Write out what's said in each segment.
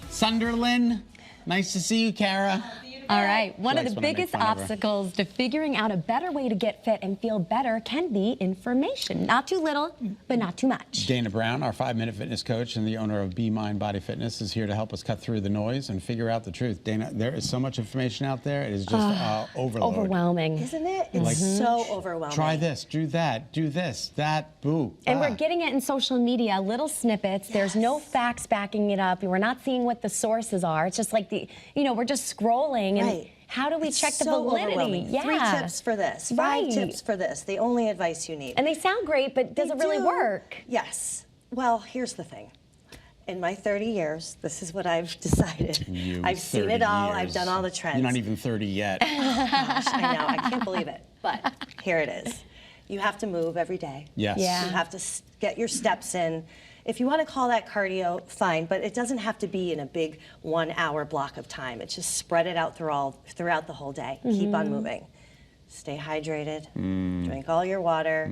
Sunderland. Nice to see you, Kara. All right, one of the biggest obstacles to figuring out a better way to get fit and feel better can be information. Not too little, but not too much. Dana Brown, our 5-Minute Fitness coach and the owner of Be Mind Body Fitness, is here to help us cut through the noise and figure out the truth. Dana, there is so much information out there. It is just overload. Overwhelming. Isn't it? It's so overwhelming. Try this, do that, do this, that, boo. And we're getting it in social media, little snippets. There's no facts backing it up. We're not seeing what the sources are. It's just like we're just scrolling. And right. How do we check the so validity? Yeah. 3 tips for this, 5 tips for this. The only advice you need. And they sound great, but does it really work? Yes. Well, here's the thing. In my 30 years, this is what I've decided. I've seen it all. I've done all the trends. You're not even 30 yet. Oh, gosh, I know. I can't believe it. But here it is. You have to move every day. Yes. Yeah. You have to get your steps in. If you want to call that cardio, fine, but it doesn't have to be in a big 1-hour block of time. It's just spread it out throughout the whole day. Keep on moving. Stay hydrated. Drink all your water.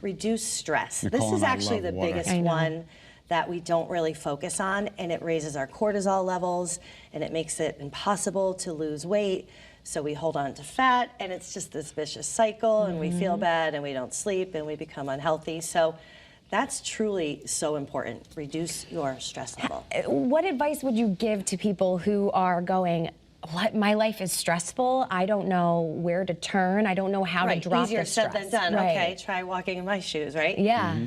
Reduce stress. Nicole, this is actually the water. biggest one that we don't really focus on, and it raises our cortisol levels, and it makes it impossible to lose weight. So we hold on to fat, and it's just this vicious cycle, and we feel bad, and we don't sleep, and we become unhealthy. So that's truly so important. Reduce your stress level. What advice would you give to people who are going, what, my life is stressful, I don't know where to turn, I don't know how to drop Easier the stress. said than done. Right. Okay, try walking in my shoes, right? Yeah.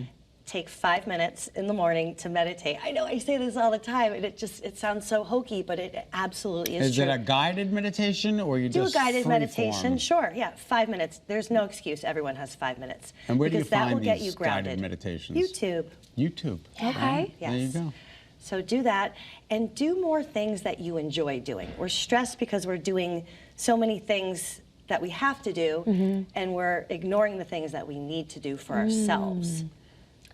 Take 5 minutes in the morning to meditate. I know I say this all the time, and it sounds so hokey, but it absolutely is true. Is it a guided meditation, or you Do just a guided free meditation? form? Sure, yeah, 5 minutes. There's no excuse. Everyone has 5 minutes. And where do you because that find will get these you grounded. guided meditations? YouTube. YouTube. Okay. Yes. There you go. So do that, and do more things that you enjoy doing. We're stressed because we're doing so many things that we have to do, and we're ignoring the things that we need to do for ourselves.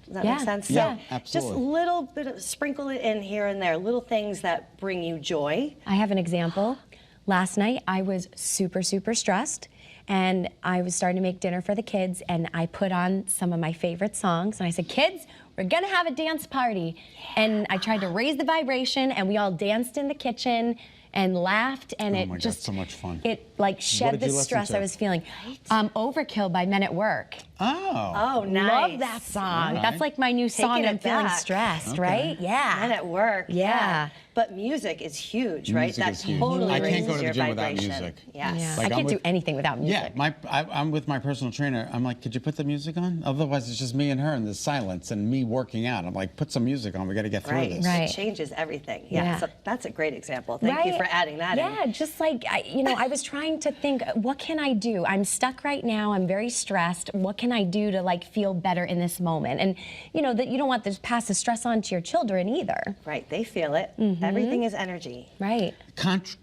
Does that make sense? Yeah, So absolutely. just a little bit of, sprinkle it in here and there, little things that bring you joy. I have an example. Last night I was super, super stressed, and I was starting to make dinner for the kids, and I put on some of my favorite songs, and I said, kids, we're gonna have a dance party. And I tried to raise the vibration, and we all danced in the kitchen and laughed, and Oh it my God, just so much fun. It like shed did the you listen stress to? I was feeling. Overkill by Men at Work. Oh. Oh, nice. Love that song. All right. That's like my new song. Taking I'm it feeling back. stressed, Okay. right? Yeah. Men at Work. Yeah. But music is huge, right? Music That is huge. totally I can't raises go to the your gym without vibration. music. Yes. Yeah. Like, I can't I'm do with- anything without music. Yeah, I'm with my personal trainer. I'm like, could you put the music on? Otherwise, it's just me and her in the silence and me working out. I'm like, put some music on. We got to get through Right. this. Right. It changes everything. Yeah. Yeah. So that's a great example. Thank you for adding that in. Yeah, just like, I was trying to think, what can I do? I'm stuck right now. I'm very stressed. What can I do to like feel better in this moment? And that you don't want to pass the stress on to your children either. Right. They feel it. Everything is energy. Right.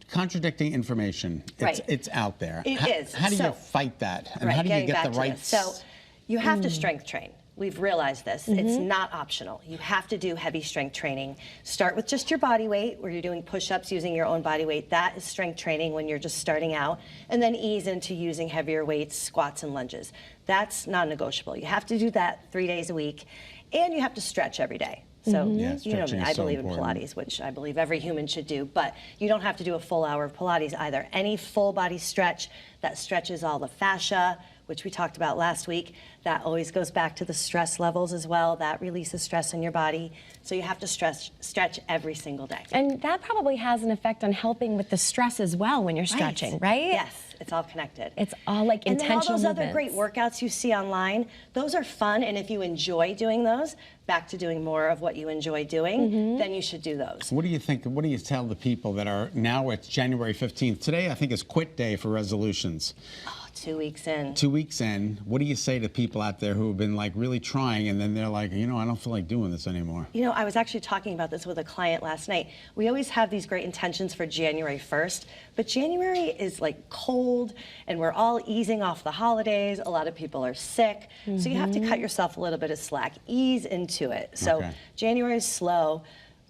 Contradicting information. Right. It's out there. It is. How do you So- fight that? And Right, how do you getting get back the to right? this. So you have to strength train. We've realized this. It's not optional. You have to do heavy strength training. Start with just your body weight, where you're doing push-ups using your own body weight. That is strength training when you're just starting out. And then ease into using heavier weights, squats and lunges. That's non-negotiable. You have to do that 3 days a week. And you have to stretch every day. So, Yeah, you know me, stretching is I so believe in important. Pilates, which I believe every human should do, but you don't have to do a full hour of Pilates either. Any full body stretch that stretches all the fascia, which we talked about last week, that always goes back to the stress levels as well. That releases stress in your body. So you have to stretch every single day. And that probably has an effect on helping with the stress as well when you're stretching, right? Yes, it's all connected. It's all like And then all intentional those other great movements. workouts you see online, those are fun, and if you enjoy doing those, back to doing more of what you enjoy doing, then you should do those. What do you think? What do you tell the people that are now? It's January 15th. Today, I think, is quit day for resolutions. Oh, 2 weeks in. 2 weeks in, what do you say to people out there who have been like really trying, and then they're like, I don't feel like doing this anymore? You know, I was actually talking about this with a client last night. We always have these great intentions for January 1st, but January is like cold, and we're all easing off the holidays. A lot of people are sick, so you have to cut yourself a little bit of slack. Ease into it. So Okay. January is slow.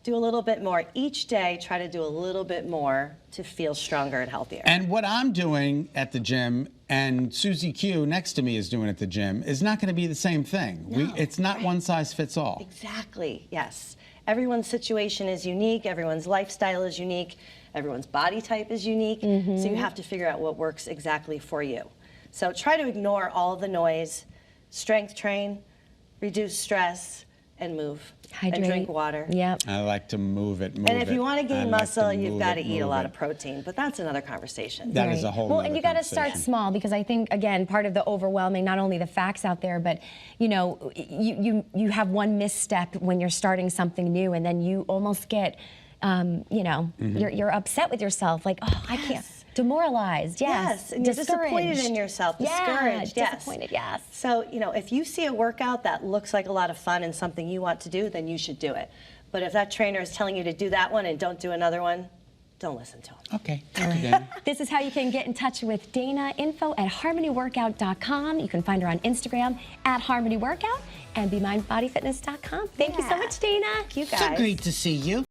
Do a little bit more each day. Try to do a little bit more to feel stronger and healthier. And what I'm doing at the gym, and Susie Q next to me is doing at the gym, is not going to be the same thing. No, It's not one size fits all. Exactly, yes. everyone's situation is unique, everyone's lifestyle is unique, everyone's body type is unique, so you have to figure out what works exactly for you. So try to ignore all the noise, strength train, reduce stress, and move. Hydrate. And drink water. Yep. I like to move it. And if you want to I gain like muscle, to you've move got to it, eat a move lot it. of protein, but that's another conversation. That is a whole Well, nother and you got to start conversation. small, because I think, again, part of the overwhelming, not only the facts out there, but you know, you have one misstep when you're starting something new, and then you almost get, you know, you're upset with yourself, like, oh, I can't. Demoralized, yes. And you're disappointed in yourself, discouraged, yes. Disappointed, yes. So, you know, if you see a workout that looks like a lot of fun and something you want to do, then you should do it. But if that trainer is telling you to do that one and don't do another one, don't listen to him. Okay. Thank you, Dana. This is how you can get in touch with Dana. Info at harmonyworkout.com. You can find her on Instagram at harmonyworkout and BeMindBodyFitness.com. Thank you so much, Dana. You guys. So great to see you.